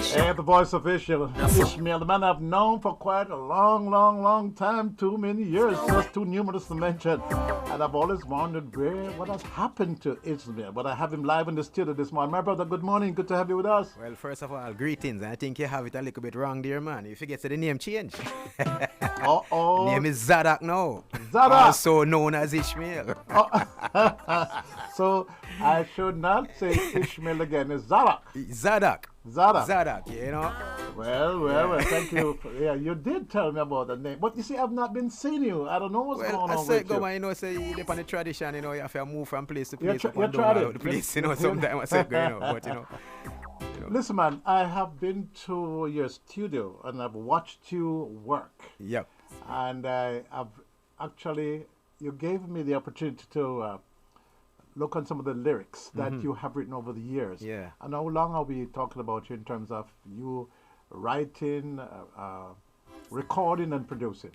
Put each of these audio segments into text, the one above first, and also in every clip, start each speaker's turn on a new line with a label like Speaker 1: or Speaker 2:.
Speaker 1: Hey, the voice of Ishmael, the man I've known for quite a long time, too many years, just too numerous to mention. And I've always wondered what has happened to Ishmael. But I have him live in the studio this morning. My brother, good morning. Good to have you with us.
Speaker 2: Well, first of all, greetings. I think you have it a little bit wrong there, man. You forget the name change.
Speaker 1: Uh-oh.
Speaker 2: Name is Zadok now.
Speaker 1: Zadok.
Speaker 2: Also known as Ishmael.
Speaker 1: So I should not say Ishmael again. It's Zadok.
Speaker 2: Zadok.
Speaker 1: Zadok,
Speaker 2: you know.
Speaker 1: Well, thank you. You did tell me about the name. But you see, I've not been seeing you. I don't know what's going on with you.
Speaker 2: Well, I know, say, you depend on the tradition, you know, you have to move from place to place.
Speaker 1: You tried it.
Speaker 2: The place, you know, sometimes I say, you know, but, you know.
Speaker 1: Listen, man, I have been to your studio and I've watched you work.
Speaker 2: Yep.
Speaker 1: And I've actually, you gave me the opportunity to look on some of the lyrics that you have written over the years.
Speaker 2: Yeah.
Speaker 1: And how long are we talking about you in terms of you writing, recording, and producing?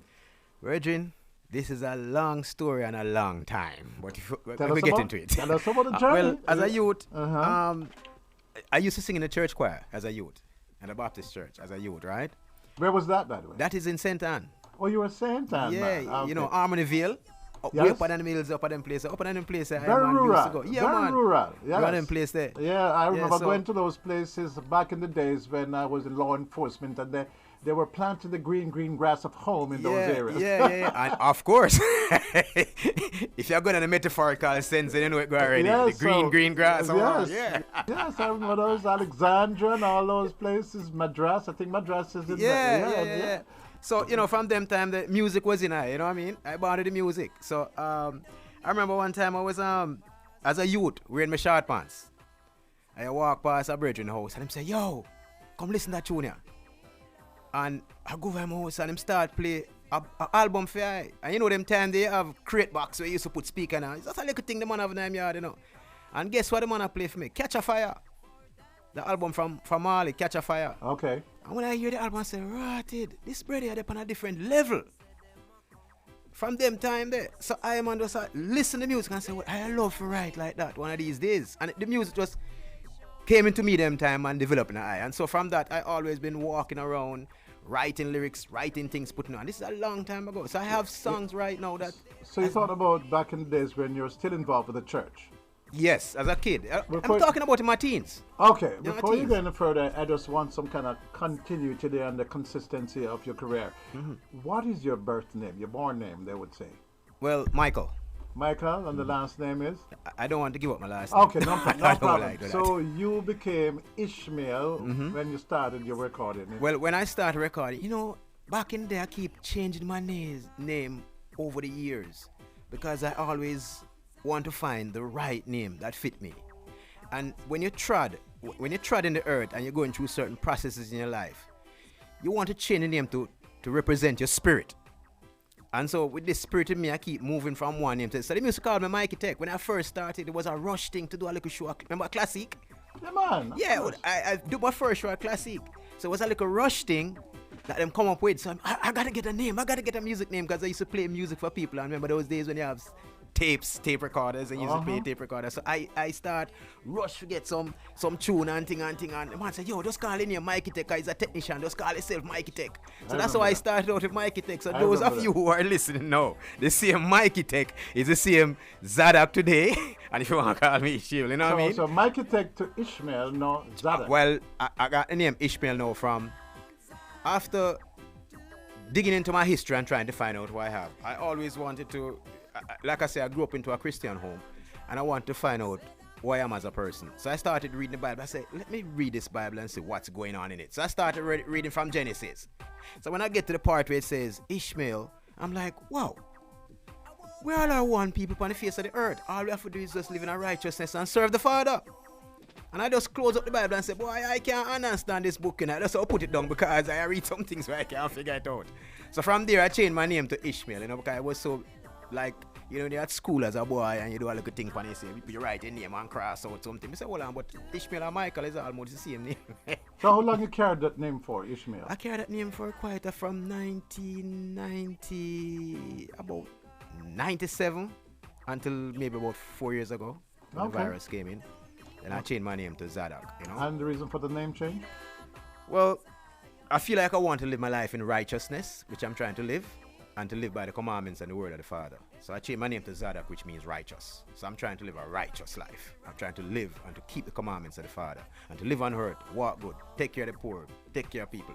Speaker 2: Virgin, this is a long story and a long time. But
Speaker 1: Tell
Speaker 2: we
Speaker 1: us
Speaker 2: get
Speaker 1: about,
Speaker 2: into it.
Speaker 1: Tell us about the journey.
Speaker 2: Well, as a youth, I used to sing in the church choir as a youth, in the Baptist church as a youth, right?
Speaker 1: Where was that, by the way?
Speaker 2: That is in St. Anne.
Speaker 1: Oh, you were St. Anne,
Speaker 2: yeah,
Speaker 1: man. Okay.
Speaker 2: You know, Harmonyville.
Speaker 1: Yes.
Speaker 2: Up at the mills, up at them places,
Speaker 1: Very rural.
Speaker 2: Yeah,
Speaker 1: Very
Speaker 2: man.
Speaker 1: rural. Yes.
Speaker 2: Got them place there.
Speaker 1: Yeah, I remember going to those places back in the days when I was in law enforcement, and they were planting the green grass of home in those areas.
Speaker 2: Yeah. And of course, if you're going to the metaphorical sense, then you know it go already.
Speaker 1: Yes,
Speaker 2: the green grass.
Speaker 1: Yes, yes, I remember those, Alexandria and all those places. Madras, I think Madras is in there.
Speaker 2: Yeah. So, you know, from them time, the music was in I, you know what I mean? I bought the music. So, I remember one time I was, as a youth, wearing my short pants. I walk past a bridge in the house and him say, yo, come listen to that tune here. And I go over my house and him start play a album for I. And you know, them time they have crate box where you used to put speaker now. It's just a little thing the man have in them yard, you know. And guess what the man play for me? Catch a Fire. The album from Marley, Catch a Fire.
Speaker 1: Okay.
Speaker 2: And when I hear the album, I say, rotted, this brother is on a different level. From them time there. So I am just listen to music and say, well, I love to write like that one of these days. And the music just came into me them time and developed an eye. And so from that, I always been walking around, writing lyrics, writing things, putting on. This is a long time ago. So I have songs right now that...
Speaker 1: So you thought about back in the days when you were still involved with the church?
Speaker 2: Yes, as a kid. I'm talking about in my teens.
Speaker 1: Okay, before you go any further, I just want some kind of continuity there and the consistency of your career. What is your birth name, your born name, they would say?
Speaker 2: Well, Michael.
Speaker 1: Michael, and the last name is?
Speaker 2: I don't want to give up my last name.
Speaker 1: Okay, no problem.
Speaker 2: Like
Speaker 1: so you became Ishmael when you started your recording?
Speaker 2: Well, when I started recording, you know, back in there I keep changing my name over the years because I always want to find the right name that fit me. And when you trod in the earth and you're going through certain processes in your life, you want to change the name to represent your spirit. And so with this spirit in me, I keep moving from one name to so they used to call me Mikey Tech. When I first started, it was a rush thing to do a little show. Remember Classic?
Speaker 1: Yeah, man.
Speaker 2: Yeah, I do my first show at Classic. So it was a little rush thing that them come up with. So I got to get a name. I got to get a music name because I used to play music for people. And remember those days when you have tape recorders and used to play tape recorders. So I start rush to get some tune and thing and the man said, yo, just call in your Mikey Tech, he's a technician, just call yourself Mikey Tech. So that's how I started out with Mikey Tech. So those of you who are listening now, the same Mikey Tech is the same Zadok today. And if you want to call me Ishmael, you know what I mean?
Speaker 1: So Mikey Tech to Ishmael, no Zadok.
Speaker 2: Well, I got the name Ishmael now from after digging into my history and trying to find out what I have. I always wanted to, like I say, I grew up into a Christian home and I want to find out who I am as a person. So I started reading the Bible. I said, let me read this Bible and see what's going on in it. So I started reading from Genesis. So when I get to the part where it says Ishmael, I'm like, wow, we all are one people on the face of the earth. All we have to do is just live in a righteousness and serve the Father. And I just close up the Bible and say, boy, I can't understand this book. And I just put it down because I read some things where I can't figure it out. So from there, I changed my name to Ishmael, you know, because I was so, like, you know, you're at school as a boy and you do a little thing and you say, you write your name and cross out something. I say, hold on, but Ishmael and Michael is almost the same name.
Speaker 1: So how long you carried that name for, Ishmael?
Speaker 2: I carried that name for from 1990, about 97 until maybe about 4 years ago when the virus came in. And I changed my name to Zadok, you know.
Speaker 1: And the reason for the name change?
Speaker 2: Well, I feel like I want to live my life in righteousness, which I'm trying to live, and to live by the commandments and the word of the Father. So I changed my name to Zadok, which means righteous. So I'm trying to live a righteous life. I'm trying to live and to keep the commandments of the Father, and to live on earth, walk good, take care of the poor, take care of people,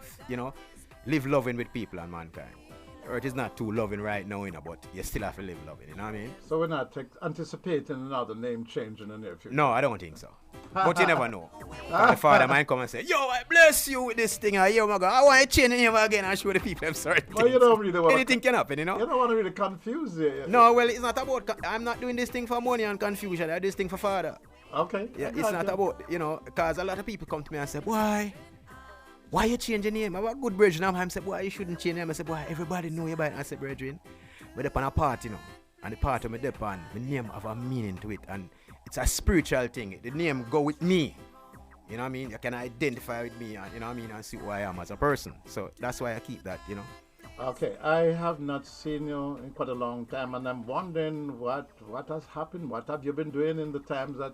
Speaker 2: live loving with people and mankind. Earth is not too loving right now, but you still have to live loving, you know what I mean?
Speaker 1: So we're not anticipating another name change in the near future?
Speaker 2: No, I don't think so. But you never know. The Father might come and say, yo, I bless you with this thing. Yo, my God, I want to change the name again and show the people I'm sorry.
Speaker 1: Well, you don't really want
Speaker 2: anything can happen,
Speaker 1: You don't want to really confuse it.
Speaker 2: No, well, it's not about, I'm not doing this thing for money and confusion. I do this thing for Father.
Speaker 1: Okay.
Speaker 2: Yeah, it's not about, because a lot of people come to me and say, why you change your name? I'm a good brethren. I say, boy, you shouldn't change your name. I say, boy, everybody know you by it. I say, brethren, we're up on a part, and the part of me dip on, the name have a meaning to it, and it's a spiritual thing. The name go with me. You know what I mean? You can identify with me, and, and see who I am as a person. So that's why I keep that,
Speaker 1: Okay, I have not seen you in quite a long time, and I'm wondering what has happened. What have you been doing in the times that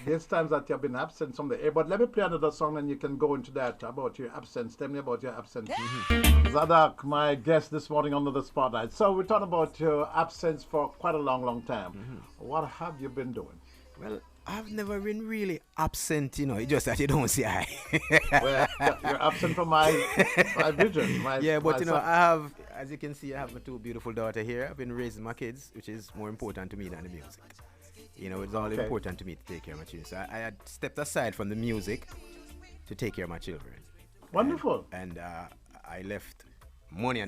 Speaker 1: these times that you've been absent from the air? But let me play another song, and you can go into that about your absence. Tell me about your absence. Zadok, my guest this morning under the spotlight. So we're talking about your absence for quite a long time. What have you been doing?
Speaker 2: Well, I've never been really absent, It's just that you don't see I.
Speaker 1: Well, you're absent from my vision.
Speaker 2: But I have, as you can see, I have my two beautiful daughters here. I've been raising my kids, which is more important to me than the music. It's all important to me to take care of my children. So I had stepped aside from the music to take care of my children.
Speaker 1: Wonderful.
Speaker 2: And I left money on the